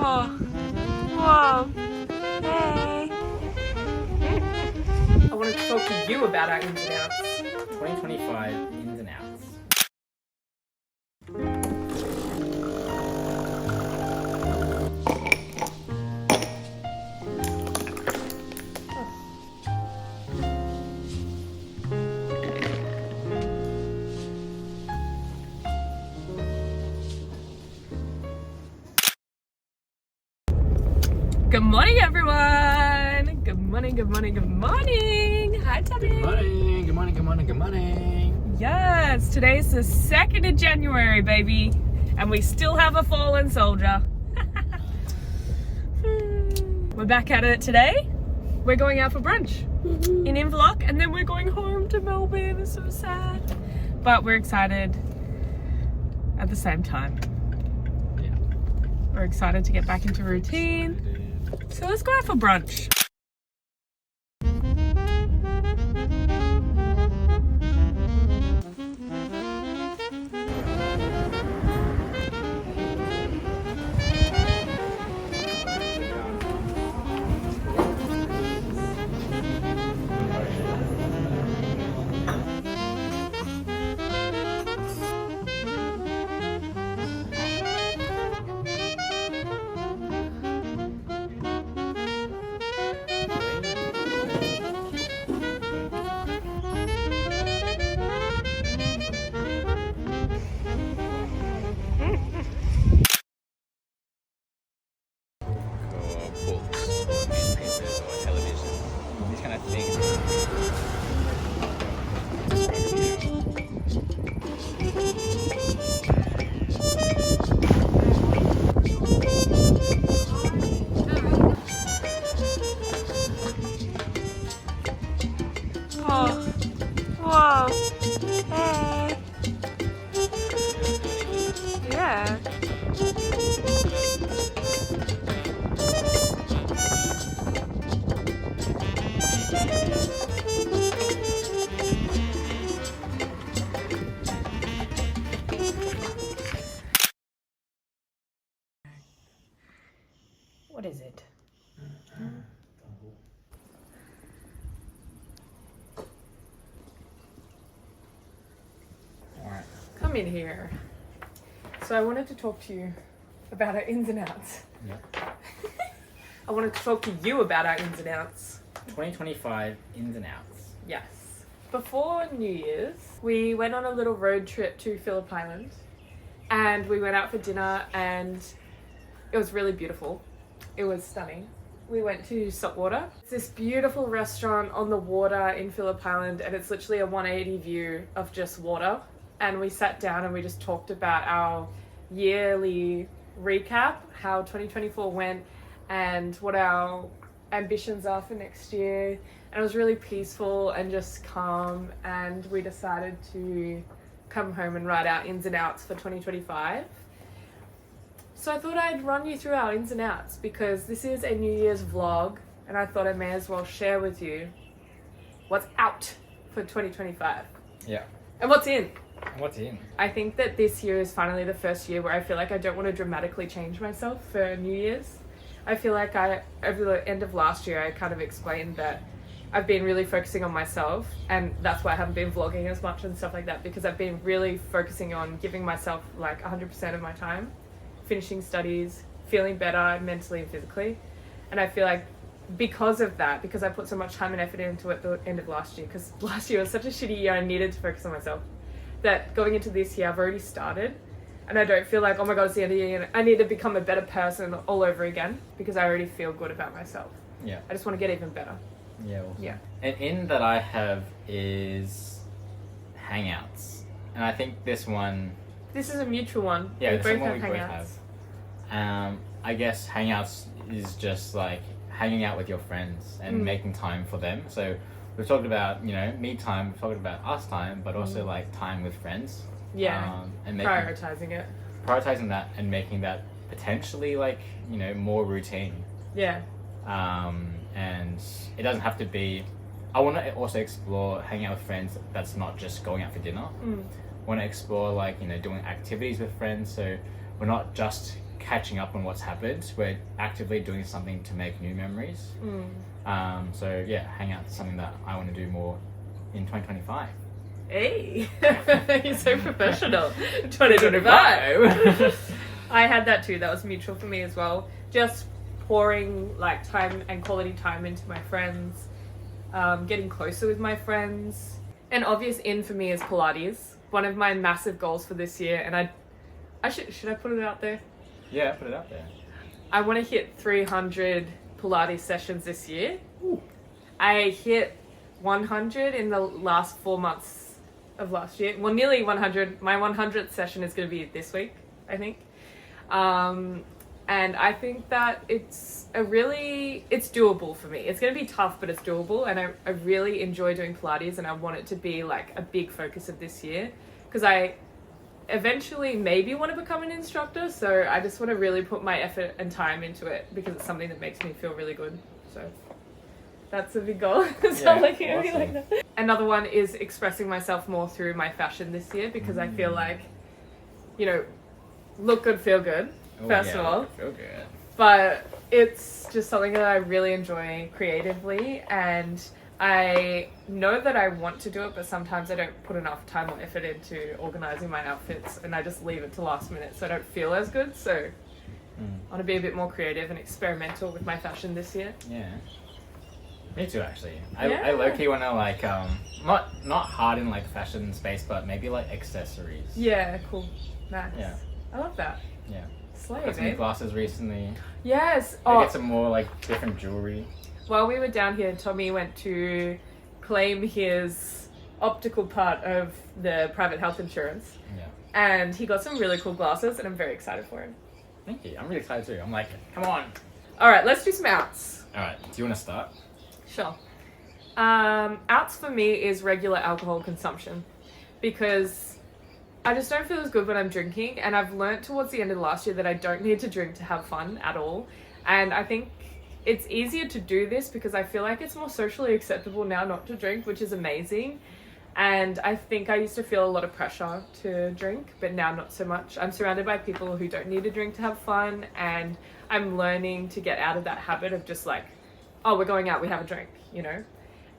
Oh, whoa, hey. I wanted to talk to you about our ins and outs. 2025 ins and outs. Good morning, everyone. Good morning, good morning, good morning. Hi, Tabby. Good morning, good morning, good morning, good morning. Yes, today's the 2nd of January, baby. And we still have a fallen soldier. We're back at it today. We're going out for brunch in Inverloch, and then we're going home to Melbourne. It's so sad. But we're excited at the same time. Yeah. We're excited to get back into routine. So let's go out for brunch. Or books, or newspapers, or television. These kind of things. Oh, whoa, hey. Yeah. What is it? Alright. Come in here. So I wanted to talk to you about our ins and outs. Yeah. I wanted to talk to you about our ins and outs. 2025 ins and outs. Yes. Before New Year's, we went on a little road trip to Phillip Island, and we went out for dinner, and it was really beautiful. It was stunning. We went to Saltwater. It's this beautiful restaurant on the water in Phillip Island, and it's literally a 180 view of just water. And we sat down and we just talked about our yearly recap, how 2024 went, and what our ambitions are for next year. And it was really peaceful and just calm, and we decided to come home and write our ins and outs for 2025. So I thought I'd run you through our ins and outs because this is a New Year's vlog, and I thought I may as well share with you what's out for 2025 Yeah. and what's in. What's in? I think that this year is finally the first year where I feel like I don't want to dramatically change myself for New Year's. I feel like over the end of last year, I kind of explained that I've been really focusing on myself, and that's why I haven't been vlogging as much and stuff like that, because I've been really focusing on giving myself like 100% of my time, finishing studies, feeling better mentally and physically. And I feel like because of that, because I put so much time and effort into it at the end of last year, because last year was such a shitty year, I needed to focus on myself, that going into this year, I've already started. And I don't feel like, oh my God, it's the end of the year, I need to become a better person all over again, because I already feel good about myself. Yeah. I just want to get even better. Yeah. Awesome. Yeah. An in that I have is hangouts. And I think this one... This is a mutual one. Yeah, we this both is one have we both hangouts. have. I guess hangouts is just like hanging out with your friends and making time for them. So we've talked about, me time, we've talked about us time, but also like time with friends. Yeah. And Prioritizing it. prioritizing that and making that potentially like, more routine. Yeah. And it doesn't have to be... I want to also explore hanging out with friends that's not just going out for dinner. want to explore like, you know, doing activities with friends. So we're not just catching up on what's happened. We're actively doing something to make new memories. So yeah, hang out is something that I want to do more in 2025. Hey, you're so professional. 2025. I had that too. That was mutual for me as well. Just pouring like time and quality time into my friends, getting closer with my friends. An obvious in for me is Pilates. One of my massive goals for this year, and I should I put it out there? Yeah, put it out there. I want to hit 300 Pilates sessions this year. Ooh. I hit 100 in the last 4 months of last year. Well, nearly 100. My 100th session is going to be this week, I think. And I think that it's doable for me. It's going to be tough, but it's doable. And I really enjoy doing Pilates, and I want it to be like a big focus of this year, because I eventually maybe want to become an instructor. So I just want to really put my effort and time into it, because it's something that makes me feel really good. So that's a big goal. Awesome. Like that. Another one is expressing myself more through my fashion this year, because I feel like, you know, look good, feel good. First of all, feel good. But it's just something that I really enjoy creatively, and I know that I want to do it, but sometimes I don't put enough time or effort into organizing my outfits, and I just leave it to last minute, so I don't feel as good. So I want to be a bit more creative and experimental with my fashion this year. Yeah. Me too, actually. I low-key want to like not hard in like fashion space, but maybe like accessories. Yeah, cool, nice. Yeah. I love that. Yeah. Slay, Got some new babe. glasses recently. Yes. I get some more like different jewelry. While we were down here, Tommy went to claim his optical part of the private health insurance. Yeah. And he got some really cool glasses, and I'm very excited for him. Thank you. I'm really excited too. I'm like, come on. All right, let's do some outs. All right. Do you want to start? Sure. Outs for me is regular alcohol consumption, because I just don't feel as good when I'm drinking, and I've learnt towards the end of last year that I don't need to drink to have fun at all. And I think it's easier to do this because I feel like it's more socially acceptable now not to drink, which is amazing. And I think I used to feel a lot of pressure to drink, but now not so much. I'm surrounded by people who don't need to drink to have fun, and I'm learning to get out of that habit of just like, oh, we're going out, we have a drink, you know?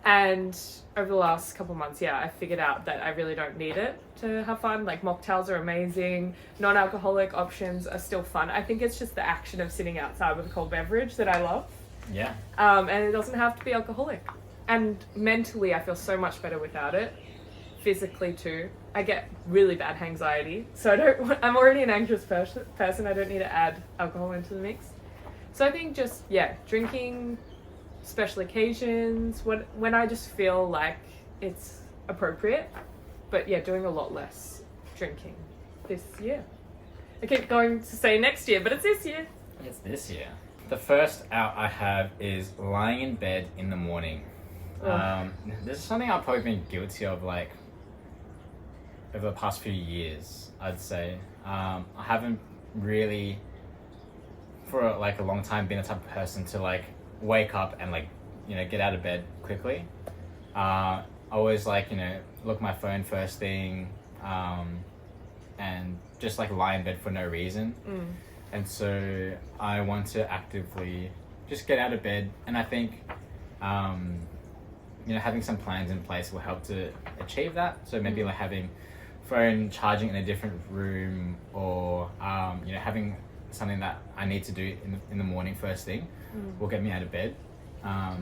And over the last couple of months, I figured out that I really don't need it to have fun. Like, mocktails are amazing. Non-alcoholic options are still fun. I think it's just the action of sitting outside with a cold beverage that I love. Yeah. And it doesn't have to be alcoholic. And mentally, I feel so much better without it. Physically too. I get really bad anxiety. So I'm already an anxious person. I don't need to add alcohol into the mix. So I think just, drinking, special occasions, when I just feel like it's appropriate, but doing a lot less drinking this year. I keep going to say next year, but it's this year. It's this year. The first out I have is lying in bed in the morning. This is something I've probably been guilty of like over the past few years, I'd say. I haven't really for like a long time been the type of person to like wake up and like, you know, get out of bed quickly. I always like, you know, look at my phone first thing, and just like lie in bed for no reason. And so I want to actively just get out of bed, and I think you know, having some plans in place will help to achieve that. So maybe like having phone charging in a different room, or you know, having something that I need to do in the morning first thing will get me out of bed. I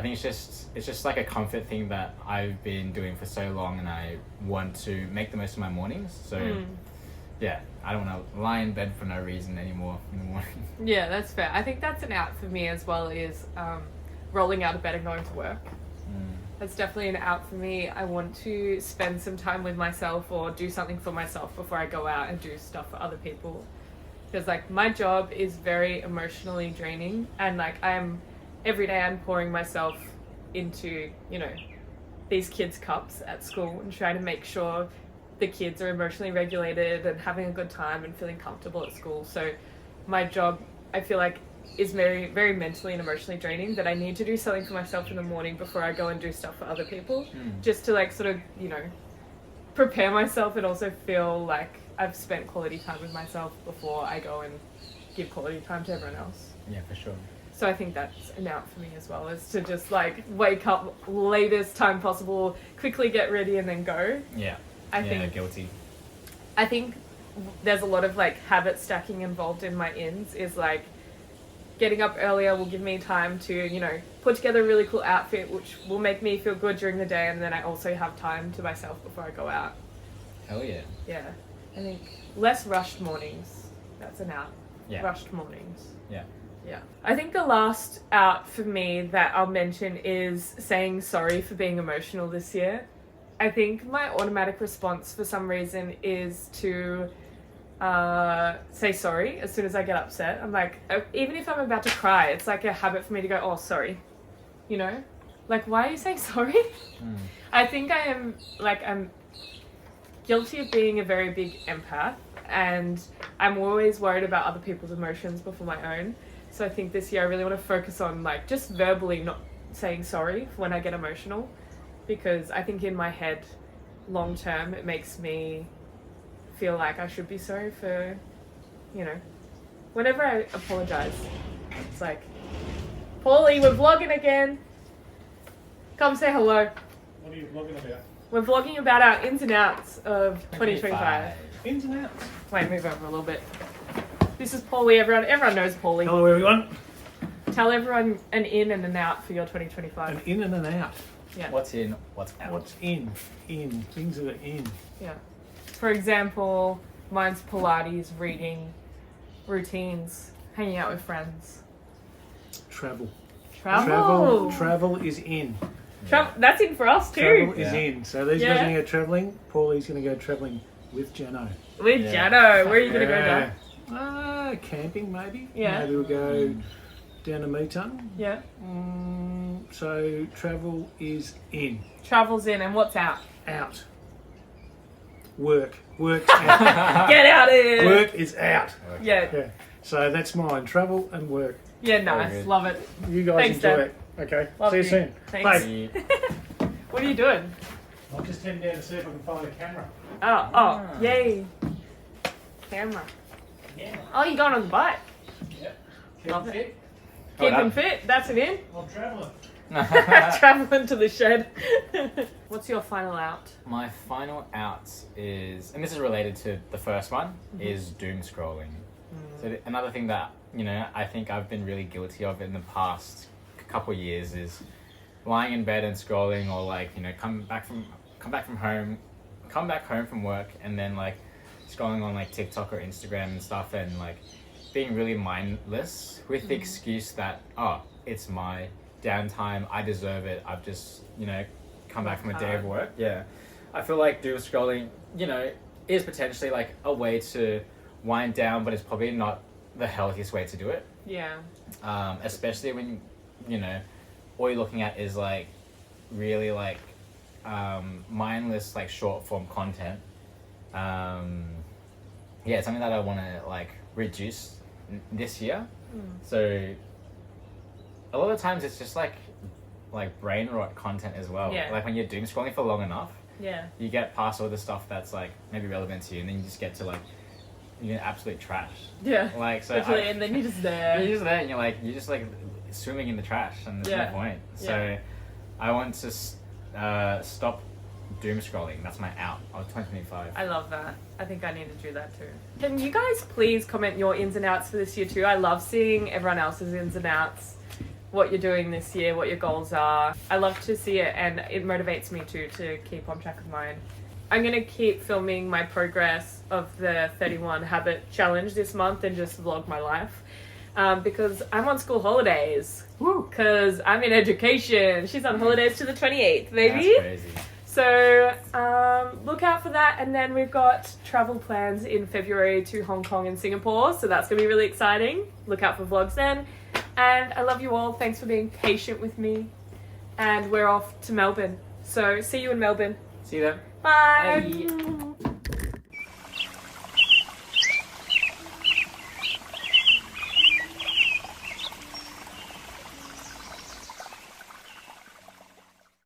think it's just like a comfort thing that I've been doing for so long, and I want to make the most of my mornings. So I don't want to lie in bed for no reason anymore in the morning. Yeah, that's fair. I think that's an out for me as well, is rolling out of bed and going to work. That's definitely an out for me. I want to spend some time with myself or do something for myself before I go out and do stuff for other people. Because like my job is very emotionally draining, and like every day I'm pouring myself into, you know, these kids' cups at school and trying to make sure the kids are emotionally regulated and having a good time and feeling comfortable at school. So my job, I feel like, is very, very mentally and emotionally draining, that I need to do something for myself in the morning before I go and do stuff for other people, just to like sort of, you know, prepare myself and also feel like I've spent quality time with myself before I go and give quality time to everyone else. Yeah, for sure. So I think that's an out for me as well, is to just like wake up latest time possible, quickly get ready and then go. Yeah. I think guilty. I think there's a lot of like habit stacking involved in my ins, is like getting up earlier will give me time to, you know, put together a really cool outfit which will make me feel good during the day, and then I also have time to myself before I go out. Hell yeah. Yeah. I think less rushed mornings. That's an out. Yeah. Rushed mornings. Yeah. Yeah. I think the last out for me that I'll mention is saying sorry for being emotional this year. I think my automatic response for some reason is to say sorry as soon as I get upset. I'm like, even if I'm about to cry, it's like a habit for me to go, oh, sorry. You know? Like, why are you saying sorry? I think I'm guilty of being a very big empath, and I'm always worried about other people's emotions before my own. So I think this year I really want to focus on like just verbally not saying sorry when I get emotional, because I think in my head, long term, it makes me feel like I should be sorry for, you know, whenever I apologize, it's like, Paulie, we're vlogging again. Come say hello. What are you vlogging about? We're vlogging about our ins and outs of 2025. Ins and outs. Wait, move over a little bit. This is Paulie, everyone. Everyone knows Paulie. Hello everyone. Tell everyone an in and an out for your 2025. An in and an out. Yeah. What's in, what's out? What's in? In. Things that are in. Yeah. For example, mine's Pilates, reading, routines, hanging out with friends. Travel. Travel. Travel is in. That's in for us too. Travel is Yeah. in. So these guys are going to go travelling. Paulie's going to go travelling with Jano. With Yeah. Jano. Where are you going to go now? Camping maybe. Yeah. Maybe we'll go down to Meeton. Yeah. So travel is in. Travel's in, and what's out? Out. Work. Work's out. Get out of here. Work is out. Yeah. Yeah. So that's mine. Travel and work. Yeah, nice. good. Love it. You guys Thanks, enjoy Dad. it. Okay. Love See you you. soon. Thanks. Bye. What are you doing? I'm just heading down to see if I can find a camera. Oh, yay. Camera. Yeah. Oh, you're going on the bike. Yep. Love Keep it. fit. Keeping fit. That's an in. I'm travelling. Traveling to the shed. What's your final out? My final out is, and this is related to the first one, is doom scrolling. So another thing that, you know, I think I've been really guilty of in the past couple years is lying in bed and scrolling, or like, you know, come back home from work and then like scrolling on like TikTok or Instagram and stuff, and like being really mindless with the excuse that, oh, it's my downtime, I deserve it, I've just, you know, come back from a day of work. Yeah. I feel like doom scrolling, you know, is potentially like a way to wind down, but it's probably not the healthiest way to do it. Yeah. Especially when, you know, all you're looking at is like really like mindless like short form content. Yeah, it's something that I want to like reduce this year. So a lot of times it's just like brain rot content as well. Yeah. Like when you're doom scrolling for long enough, Yeah. you get past all the stuff that's like maybe relevant to you, and then you just get to like, you get absolute trash. Yeah. Like, so Literally, and then you're just there. you're just there and you're just like swimming in the trash, and there's Yeah. no point. So Yeah. I want to stop doom scrolling. That's my out of 2025. I love that. I think I need to do that too. Can you guys please comment your ins and outs for this year too? I love seeing everyone else's ins and outs, what you're doing this year, what your goals are. I love to see it, and it motivates me too to keep on track of mine. I'm going to keep filming my progress of the 31 habit challenge this month and just vlog my life. Because I'm on school holidays. Woo. Because I'm in education. She's on holidays to the 28th, baby. That's crazy. So look out for that. And then we've got travel plans in February to Hong Kong and Singapore. So that's going to be really exciting. Look out for vlogs then. And I love you all. Thanks for being patient with me. And we're off to Melbourne. So see you in Melbourne. See you then. Bye. Bye.